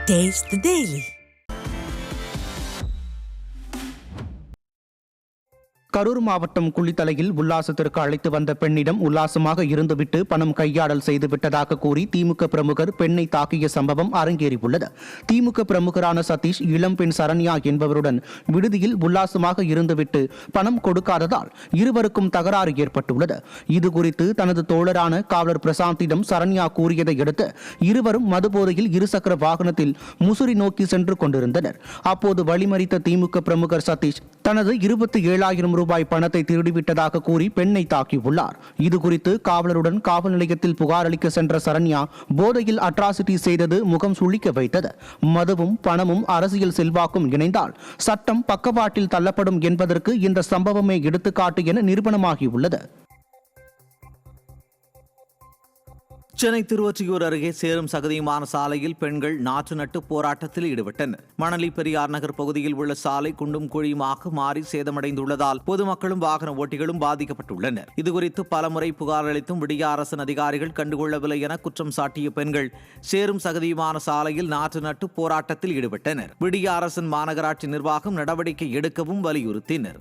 Taste the Daily. Karur மாவட்டம் குளித்தலையில் உல்லாசத்திற்கு அழைத்து வந்த பெண்ணிடம் உல்லாசமாக இருந்துவிட்டு பணம் கையாடல் செய்துவிட்டதாக கூறி திமுக பிரமுகர் பெண்ணை தாக்கிய சம்பவம் அரங்கேறியுள்ளது. திமுக பிரமுகரான சதீஷ் இளம்பெண் சரண்யா என்பவருடன் விடுதியில் உல்லாசமாக இருந்துவிட்டு பணம் கொடுக்காததால் இருவருக்கும் தகராறு ஏற்பட்டுள்ளது. இதுகுறித்து தனது தோழரான காவலர் பிரசாந்திடம் சரண்யா கூறியதை அடுத்து இருவரும் மதுபோதையில் இருசக்கர வாகனத்தில் முசிறி நோக்கி சென்று கொண்டிருந்தனர். அப்போது வழிமறித்த திமுக பிரமுகர் சதீஷ் தனது 27,000 ரூபாய் பணத்தை திருடிவிட்டதாக கூறி பெண்ணை தாக்கியுள்ளார். இதுகுறித்து காவலருடன் காவல் நிலையத்தில் புகார் அளிக்க சென்ற சரண்யா போதையில் அட்ராசிட்டி செய்தது முகம் சுளிக்க வைத்தது. மதுவும் பணமும் அரசியல் செல்வாக்கும் இணைந்தால் சட்டம் பக்கவாட்டில் தள்ளப்படும் என்பதற்கு இந்த சம்பவமே எடுத்துக்காட்டு என நிரூபணமாகியுள்ளது. சென்னை திருவொற்றியூர் அருகே சேரும் சகதியுமான சாலையில் பெண்கள் நாற்று நட்டு போராட்டத்தில் ஈடுபட்டனர். மணலி பெரியார் நகர் பகுதியில் உள்ள சாலை குண்டும் குழியுமாக மாறி சேதமடைந்துள்ளதால் பொதுமக்களும் வாகன ஓட்டிகளும் பாதிக்கப்பட்டுள்ளனர். இதுகுறித்து பலமுறை புகார் அளித்தும் விடிய அரசின் அதிகாரிகள் கண்டுகொள்ளவில்லை என குற்றம் சாட்டிய பெண்கள் சேரும் சகதியுமான சாலையில் நாற்று நட்டு போராட்டத்தில் ஈடுபட்டனர். விடிய அரசின் மாநகராட்சி நிர்வாகம் நடவடிக்கை எடுக்கவும் வலியுறுத்தினர்.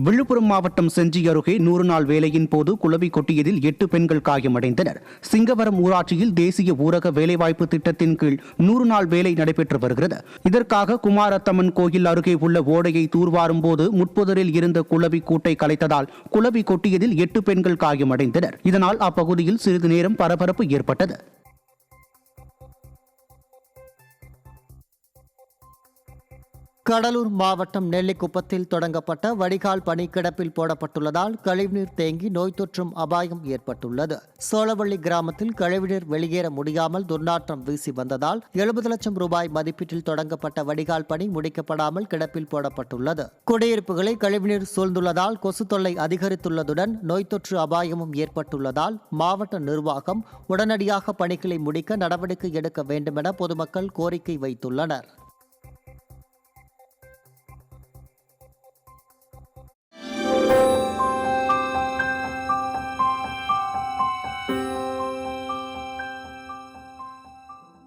விழுப்புரம் மாவட்டம் செஞ்சி அருகே 100 நாள் வேலையின் போது குளவி கொட்டியதில் 8 பெண்கள் காயமடைந்தனர். சிங்கவரம் ஊராட்சியில் தேசிய ஊரக வேலைவாய்ப்பு திட்டத்தின் கீழ் 100 நாள் வேலை நடைபெற்று வருகிறது. இதற்காக குமாரத்தம்மன் கோயில் அருகே உள்ள ஓடையை தூர்வாரும் போது முட்புதரில் இருந்த குளவி கூட்டை கலைத்ததால் குளவி கொட்டியதில் 8 பெண்கள் காயமடைந்தனர். இதனால் அப்பகுதியில் சிறிது நேரம் பரபரப்பு ஏற்பட்டது. கடலூர் மாவட்டம் நெல்லிக்குப்பத்தில் தொடங்கப்பட்ட வடிகால் பணி கிடப்பில் போடப்பட்டுள்ளதால் கழிவுநீர் தேங்கி நோய் தொற்றும் அபாயம் ஏற்பட்டுள்ளது. சோழவள்ளி கிராமத்தில் கழிவுநீர் வெளியேற முடியாமல் துர்நாற்றம் வீசி வந்ததால் 70 லட்சம் ரூபாய் மதிப்பீட்டில் தொடங்கப்பட்ட வடிகால் பணி முடிக்கப்படாமல் கிடப்பில் போடப்பட்டுள்ளது. குடியிருப்புகளை கழிவுநீர் சூழ்ந்துள்ளதால் கொசு தொல்லை அதிகரித்துள்ளதுடன் நோய் தொற்று அபாயமும் ஏற்பட்டுள்ளதால் மாவட்ட நிர்வாகம் உடனடியாக பணிகளை முடிக்க நடவடிக்கை எடுக்க வேண்டுமென பொதுமக்கள் கோரிக்கை வைத்துள்ளனர்.